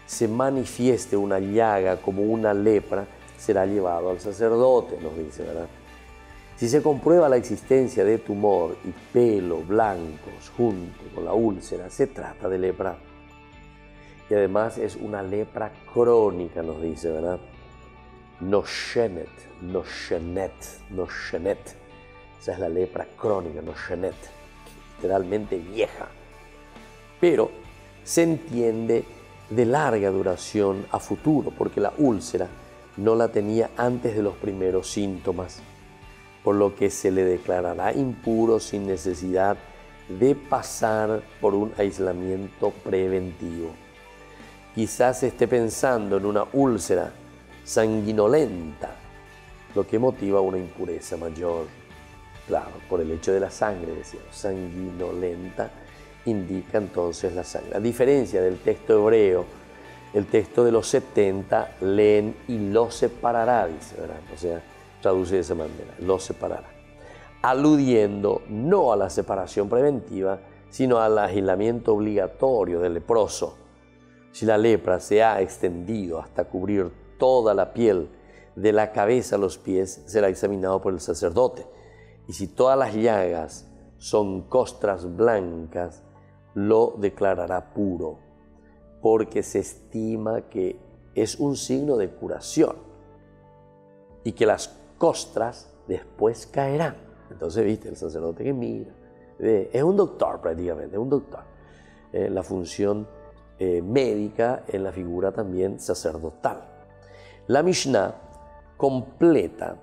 se manifieste una llaga como una lepra, será llevado al sacerdote, nos dice, ¿verdad? Si se comprueba la existencia de tumor y pelo blancos junto con la úlcera, se trata de lepra. Y además es una lepra crónica, nos dice, ¿verdad? Noshenet. Esa es la lepra crónica, noshenet, literalmente vieja. Pero se entiende de larga duración a futuro, porque la úlcera no la tenía antes de los primeros síntomas, por lo que se le declarará impuro sin necesidad de pasar por un aislamiento preventivo. Quizás esté pensando en una úlcera sanguinolenta, lo que motiva una impureza mayor. Claro, por el hecho de la sangre, decíamos, sanguinolenta indica entonces la sangre. A diferencia del texto hebreo, el texto de los 70 leen y lo separará, dice, ¿verdad? O sea, traduce de esa manera, lo separará, aludiendo no a la separación preventiva, sino al aislamiento obligatorio del leproso. Si la lepra se ha extendido hasta cubrir toda la piel de la cabeza a los pies, será examinado por el sacerdote. Y si todas las llagas son costras blancas, lo declarará puro, porque se estima que es un signo de curación y que las costras después caerán. Entonces, viste, el sacerdote que mira, es un doctor prácticamente, es un doctor. La función médica en la figura también sacerdotal. La Mishnah completa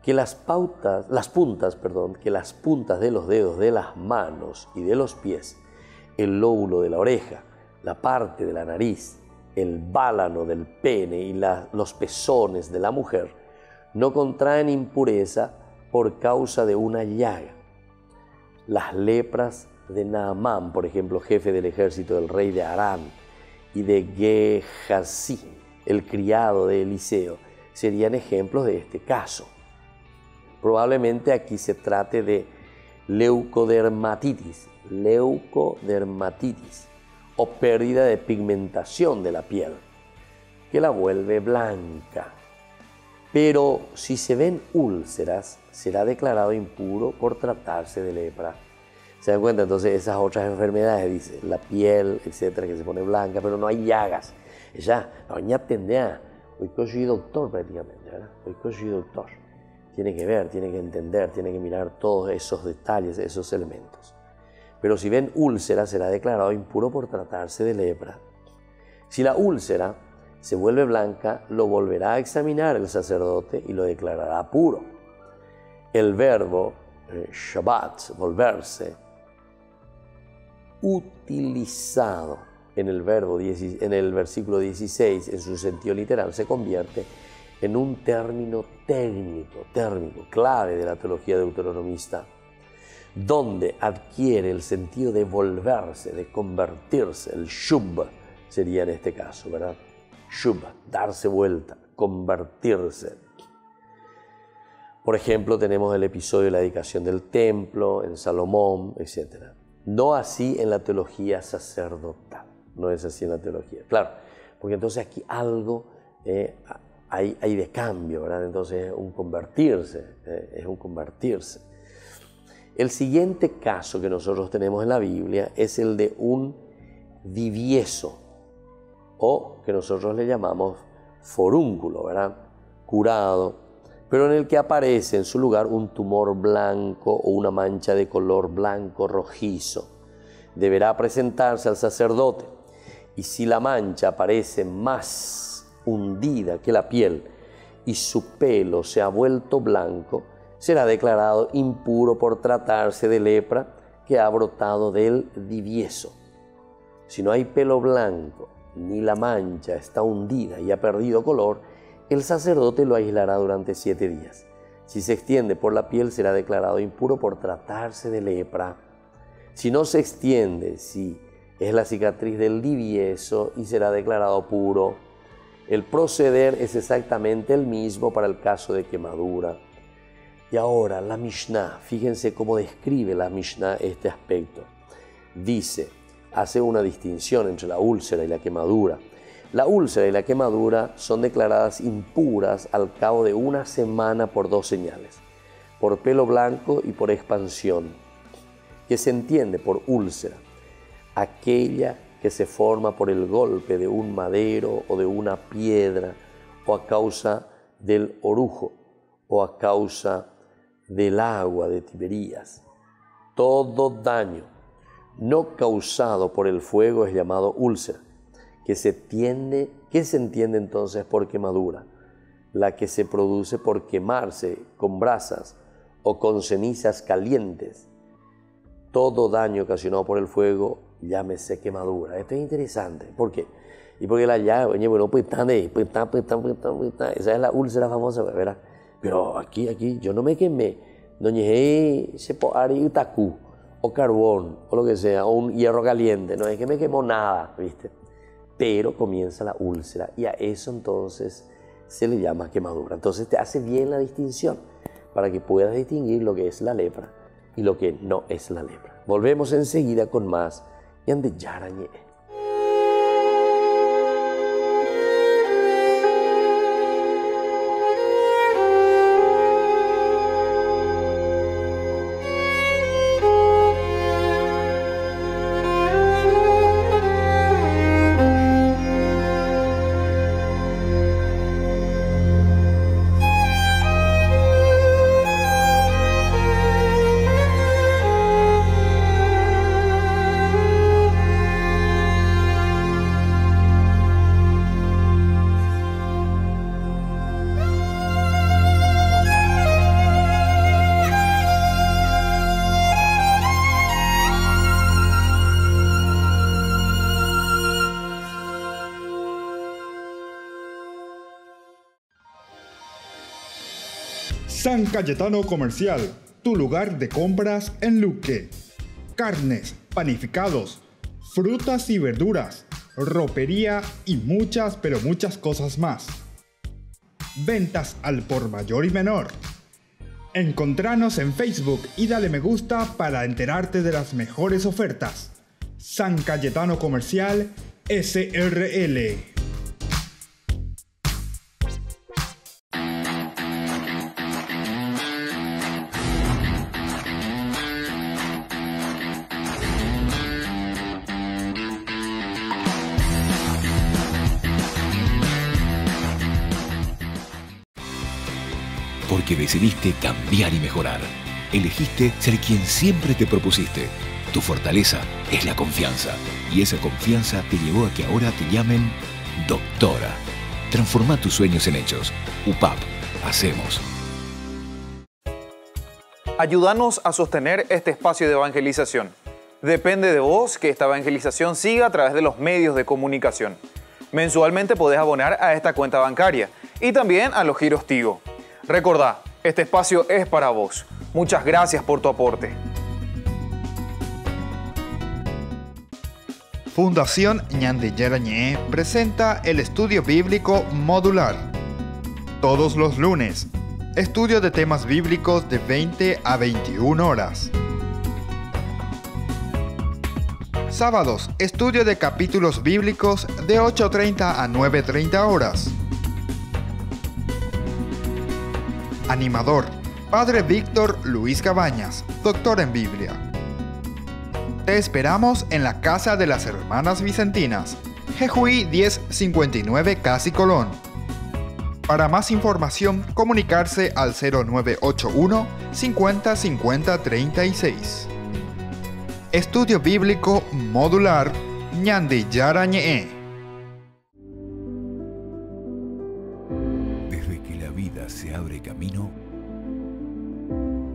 que las puntas de los dedos de las manos y de los pies, el lóbulo de la oreja, la parte de la nariz, el válano del pene y los pezones de la mujer no contraen impureza por causa de una llaga. Las lepras de Naamán, por ejemplo, jefe del ejército del rey de Aram, y de Gehazi, el criado de Eliseo, serían ejemplos de este caso. Probablemente aquí se trate de leucodermatitis o pérdida de pigmentación de la piel, que la vuelve blanca. Pero si se ven úlceras, será declarado impuro por tratarse de lepra. ¿Se dan cuenta? Entonces esas otras enfermedades, dice, la piel, etcétera, que se pone blanca, pero no hay llagas. Ella, la doña tendría, hoy soy doctor prácticamente, ¿verdad? Hoy soy doctor. Tiene que ver, tiene que entender, tiene que mirar todos esos detalles, esos elementos. Pero si ven úlceras, será declarado impuro por tratarse de lepra. Si la úlcera se vuelve blanca, lo volverá a examinar el sacerdote y lo declarará puro. El verbo Shabbat, volverse, utilizado en el versículo 16, en su sentido literal, se convierte en un término técnico, clave de la teología deuteronomista, donde adquiere el sentido de volverse, de convertirse. El shub sería en este caso, ¿verdad? Shub, darse vuelta, convertirse. Por ejemplo, tenemos el episodio de la dedicación del templo, en Salomón, etc. No así en la teología sacerdotal, no es así en la teología. Claro, porque entonces aquí algo hay de cambio, ¿verdad? Entonces es un convertirse. El siguiente caso que nosotros tenemos en la Biblia es el de un divieso, o que nosotros le llamamos forúnculo, ¿verdad? Curado, pero en el que aparece en su lugar un tumor blanco o una mancha de color blanco rojizo. Deberá presentarse al sacerdote, y si la mancha aparece más hundida que la piel y su pelo se ha vuelto blanco, será declarado impuro por tratarse de lepra que ha brotado del divieso. Si no hay pelo blanco, ni la mancha está hundida y ha perdido color, el sacerdote lo aislará durante 7 días. Si se extiende por la piel, será declarado impuro por tratarse de lepra. Si no se extiende, si es la cicatriz del divieso, y será declarado puro. El proceder es exactamente el mismo para el caso de quemadura. Y ahora la Mishnah, fíjense cómo describe la Mishnah este aspecto. Dice, hace una distinción entre la úlcera y la quemadura. La úlcera y la quemadura son declaradas impuras al cabo de 1 semana por 2 señales, por pelo blanco y por expansión, que se entiende por úlcera, aquella que se forma por el golpe de un madero o de una piedra, o a causa del orujo, o a causa del agua de Tiberías. Todo daño no causado por el fuego es llamado úlcera, que se entiende entonces por quemadura, la que se produce por quemarse con brasas o con cenizas calientes. Todo daño ocasionado por el fuego, llámese quemadura. Esto es interesante. ¿Por qué? Y porque la llave, bueno, esa es la úlcera famosa, ¿verdad? Pero aquí yo no me quemé, no llegué utacu, o carbón, o lo que sea, o un hierro caliente, no es que me quemó nada, ¿viste? Pero comienza la úlcera, y a eso entonces se le llama quemadura. Entonces te hace bien la distinción, para que puedas distinguir lo que es la lepra y lo que no es la lepra. Volvemos enseguida con más Yande Yarañe. San Cayetano Comercial, tu lugar de compras en Luque. Carnes, panificados, frutas y verduras, ropería y muchas, pero muchas cosas más. Ventas al por mayor y menor. Encontranos en Facebook y dale me gusta para enterarte de las mejores ofertas. San Cayetano Comercial, SRL. Porque decidiste cambiar y mejorar. Elegiste ser quien siempre te propusiste. Tu fortaleza es la confianza. Y esa confianza te llevó a que ahora te llamen doctora. Transforma tus sueños en hechos. UPAP. Hacemos. Ayúdanos a sostener este espacio de evangelización. Depende de vos que esta evangelización siga a través de los medios de comunicación. Mensualmente podés abonar a esta cuenta bancaria y también a los giros Tigo. Recordá, este espacio es para vos. Muchas gracias por tu aporte. Fundación Ñande Yarañé presenta el estudio bíblico modular. Todos los lunes, estudio de temas bíblicos de 20 a 21 horas. Sábados, estudio de capítulos bíblicos de 8:30 a 9:30 horas. Animador, Padre Víctor Luis Cabañas, doctor en Biblia. Te esperamos en la Casa de las Hermanas Vicentinas, Jejuí 1059 Casi Colón. Para más información, comunicarse al 0981 50 50 36. Estudio Bíblico Modular Ñande Yarañé. Desde que la vida se abre camino,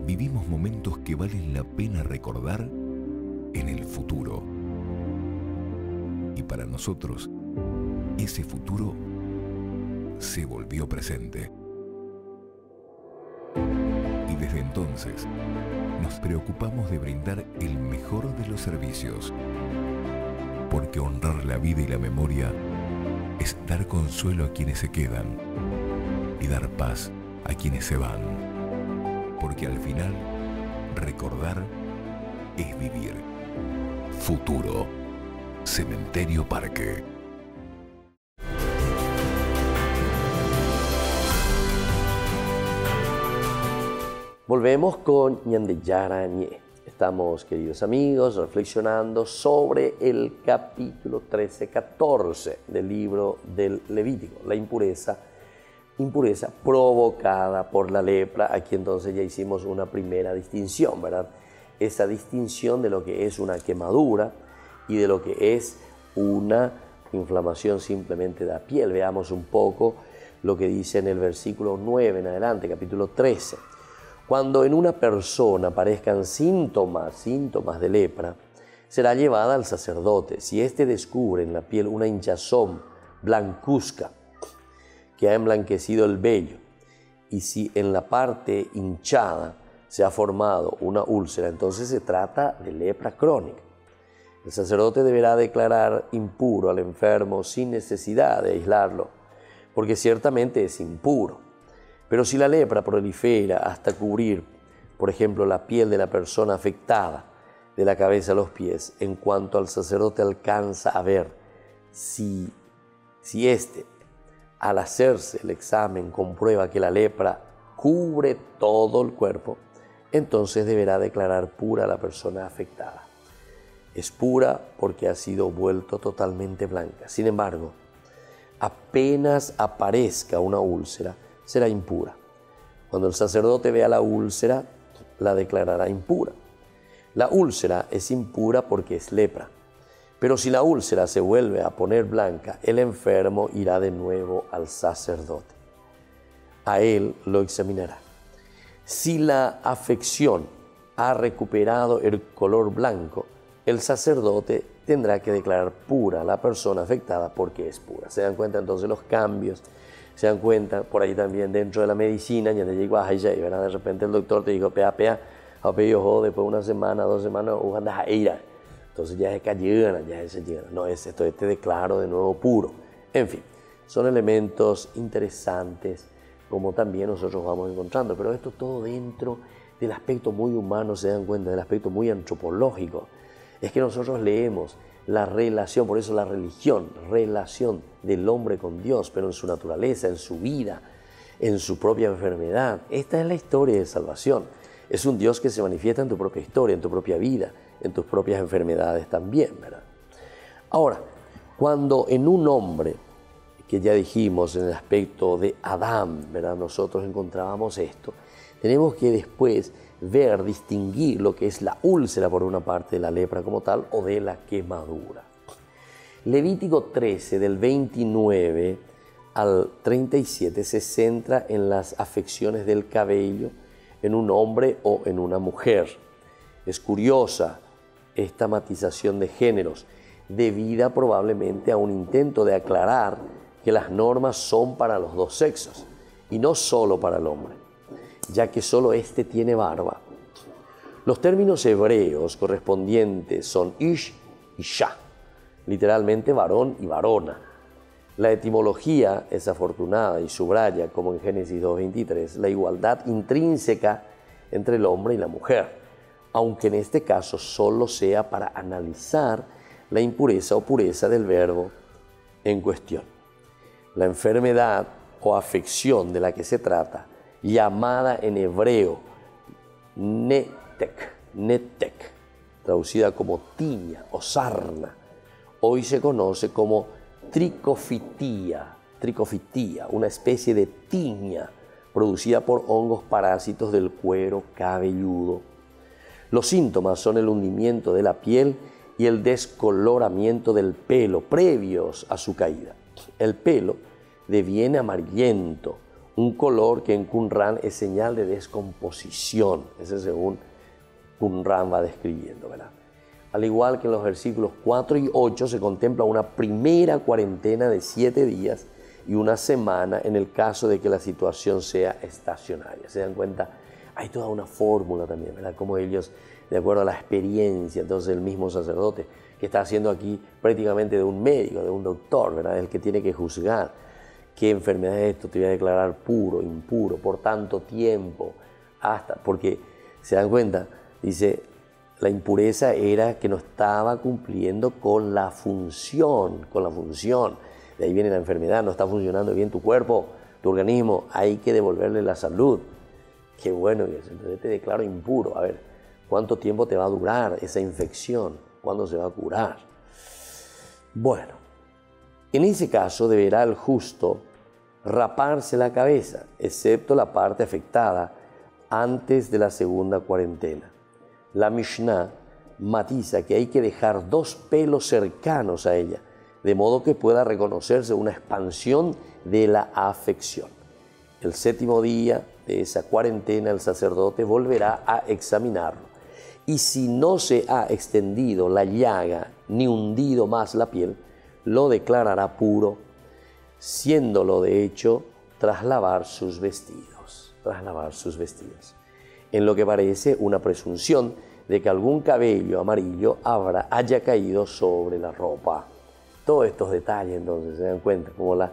vivimos momentos que valen la pena recordar en el futuro. Y para nosotros, ese futuro se volvió presente. Y desde entonces, nos preocupamos de brindar el mejor de los servicios, porque honrar la vida y la memoria es dar consuelo a quienes se quedan y dar paz a quienes se van, porque al final, recordar es vivir. Futuro. Cementerio Parque. Volvemos con Ñande Yarañé. Estamos, queridos amigos, reflexionando sobre el capítulo 13-14 del libro del Levítico, la impureza provocada por la lepra. Aquí entonces ya hicimos una primera distinción, ¿verdad? Esa distinción de lo que es una quemadura y de lo que es una inflamación simplemente de la piel. Veamos un poco lo que dice en el versículo 9 en adelante, capítulo 13. Cuando en una persona aparezcan síntomas de lepra, será llevada al sacerdote. Si éste descubre en la piel una hinchazón blancuzca que ha emblanquecido el vello, y si en la parte hinchada se ha formado una úlcera, entonces se trata de lepra crónica. El sacerdote deberá declarar impuro al enfermo sin necesidad de aislarlo, porque ciertamente es impuro. Pero si la lepra prolifera hasta cubrir, por ejemplo, la piel de la persona afectada, de la cabeza a los pies, en cuanto al sacerdote alcanza a ver si éste, al hacerse el examen, comprueba que la lepra cubre todo el cuerpo, entonces deberá declarar pura a la persona afectada. Es pura porque ha sido vuelto totalmente blanca. Sin embargo, apenas aparezca una úlcera, será impura. Cuando el sacerdote vea la úlcera, la declarará impura. La úlcera es impura porque es lepra. Pero si la úlcera se vuelve a poner blanca, el enfermo irá de nuevo al sacerdote. A él lo examinará. Si la afección ha recuperado el color blanco, el sacerdote tendrá que declarar pura a la persona afectada porque es pura. ¿Se dan cuenta entonces los cambios? Se dan cuenta, por ahí también dentro de la medicina, ya te digo, ¿verdad? De repente el doctor te dijo, pea, después de una semana, 2 semanas, andas a ira. Entonces ya es que llena. No es esto, te declaro de nuevo puro. En fin, son elementos interesantes, como también nosotros vamos encontrando, pero esto todo dentro del aspecto muy humano, se dan cuenta, del aspecto muy antropológico. Es que nosotros leemos la relación, por eso la relación del hombre con Dios, pero en su naturaleza, en su vida, en su propia enfermedad. Esta es la historia de salvación. Es un Dios que se manifiesta en tu propia historia, en tu propia vida, en tus propias enfermedades también, ¿verdad? Ahora, cuando en un hombre, que ya dijimos en el aspecto de Adán, ¿verdad? Nosotros encontrábamos esto, tenemos que después ver, distinguir lo que es la úlcera por una parte de la lepra como tal o de la quemadura. Levítico 13 del 29 al 37 se centra en las afecciones del cabello en un hombre o en una mujer. Es curiosa esta matización de géneros, debida probablemente a un intento de aclarar que las normas son para los dos sexos y no solo para el hombre, ya que solo éste tiene barba. Los términos hebreos correspondientes son ish y shah, literalmente varón y varona. La etimología es afortunada y subraya, como en Génesis 2:23, la igualdad intrínseca entre el hombre y la mujer, aunque en este caso solo sea para analizar la impureza o pureza del verbo en cuestión. La enfermedad o afección de la que se trata, llamada en hebreo netek, traducida como tiña o sarna, hoy se conoce como tricofitía, una especie de tiña producida por hongos parásitos del cuero cabelludo. Los síntomas son el hundimiento de la piel y el descoloramiento del pelo previos a su caída. El pelo deviene amarillento, un color que en Qumran es señal de descomposición. Ese según Qumran va describiendo, ¿verdad? Al igual que en los versículos 4 y 8 se contempla una primera cuarentena de 7 días y una semana en el caso de que la situación sea estacionaria. ¿Se dan cuenta? Hay toda una fórmula también, ¿verdad? Como ellos, de acuerdo a la experiencia, entonces el mismo sacerdote que está haciendo aquí prácticamente de un médico, de un doctor, ¿verdad? El que tiene que juzgar qué enfermedad es esto, te voy a declarar puro, impuro, por tanto tiempo, hasta, porque se dan cuenta, dice, la impureza era que no estaba cumpliendo con la función. De ahí viene la enfermedad, no está funcionando bien tu cuerpo, tu organismo, hay que devolverle la salud. Qué bueno, entonces te declaro impuro. A ver, ¿cuánto tiempo te va a durar esa infección? ¿Cuándo se va a curar? Bueno, en ese caso deberá el justo raparse la cabeza, excepto la parte afectada, antes de la segunda cuarentena. La Mishnah matiza que hay que dejar 2 pelos cercanos a ella, de modo que pueda reconocerse una expansión de la afección. El 7º día de esa cuarentena el sacerdote volverá a examinarlo, y si no se ha extendido la llaga ni hundido más la piel, lo declarará puro, siéndolo de hecho tras lavar sus vestidos. En lo que parece una presunción de que algún cabello amarillo haya caído sobre la ropa. Todos estos detalles, entonces, se dan cuenta, como la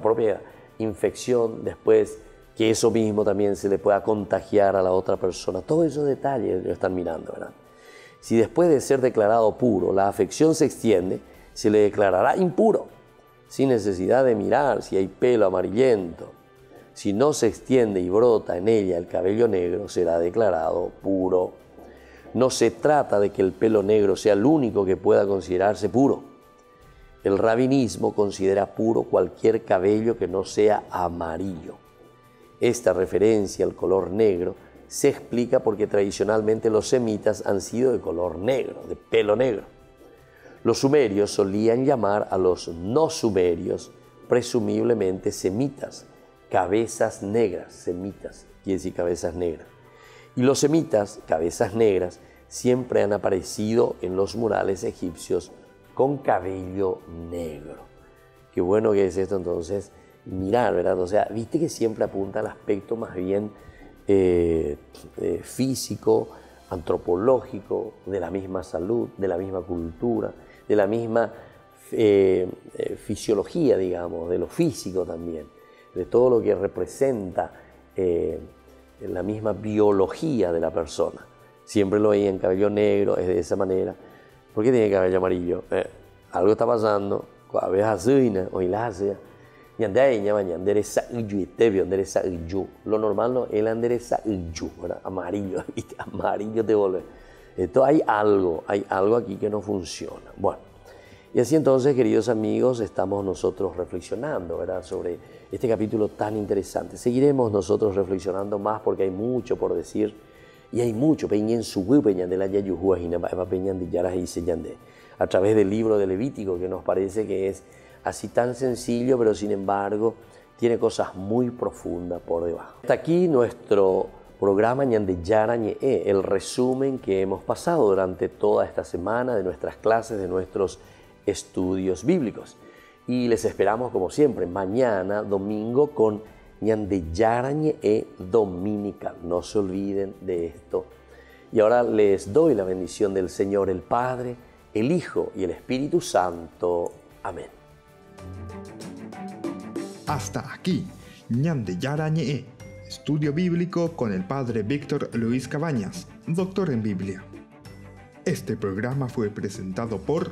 propia infección, después que eso mismo también se le pueda contagiar a la otra persona. Todos esos detalles lo están mirando, ¿verdad? Si después de ser declarado puro, la afección se extiende, se le declarará impuro, sin necesidad de mirar si hay pelo amarillento. Si no se extiende y brota en ella el cabello negro, será declarado puro. No se trata de que el pelo negro sea el único que pueda considerarse puro. El rabinismo considera puro cualquier cabello que no sea amarillo. Esta referencia al color negro se explica porque tradicionalmente los semitas han sido de color negro, de pelo negro. Los sumerios solían llamar a los no sumerios presumiblemente semitas, cabezas negras, semitas, quiere decir cabezas negras. Y los semitas, cabezas negras, siempre han aparecido en los murales egipcios con cabello negro. Qué bueno que es esto entonces, mirar, ¿verdad? O sea, viste que siempre apunta al aspecto más bien físico, antropológico, de la misma salud, de la misma cultura, de la misma fisiología, digamos, de lo físico también, de todo lo que representa la misma biología de la persona. Siempre lo veía en cabello negro, es de esa manera. ¿Por qué tiene cabello amarillo? Algo está pasando, a veces así, hoy la hace. Y lo normal no, el endereza amarillo, ¿viste? Amarillo te vuelve. Entonces hay algo aquí que no funciona. Bueno, y así entonces, queridos amigos, estamos nosotros reflexionando, ¿verdad?, sobre este capítulo tan interesante. Seguiremos nosotros reflexionando más porque hay mucho por decir y hay mucho a través del libro de Levítico, que nos parece que es así tan sencillo, pero sin embargo tiene cosas muy profundas por debajo. Hasta aquí nuestro programa Ñande Yarañe, el resumen que hemos pasado durante toda esta semana de nuestras clases, de nuestros estudios bíblicos. Y les esperamos como siempre mañana, domingo, con Ñande Yarañe Dominical. No se olviden de esto. Y ahora les doy la bendición del Señor, el Padre, el Hijo y el Espíritu Santo. Amén. Hasta aquí, Ñande Yarañe, estudio bíblico con el Padre Víctor Luis Cabañas, doctor en Biblia. Este programa fue presentado por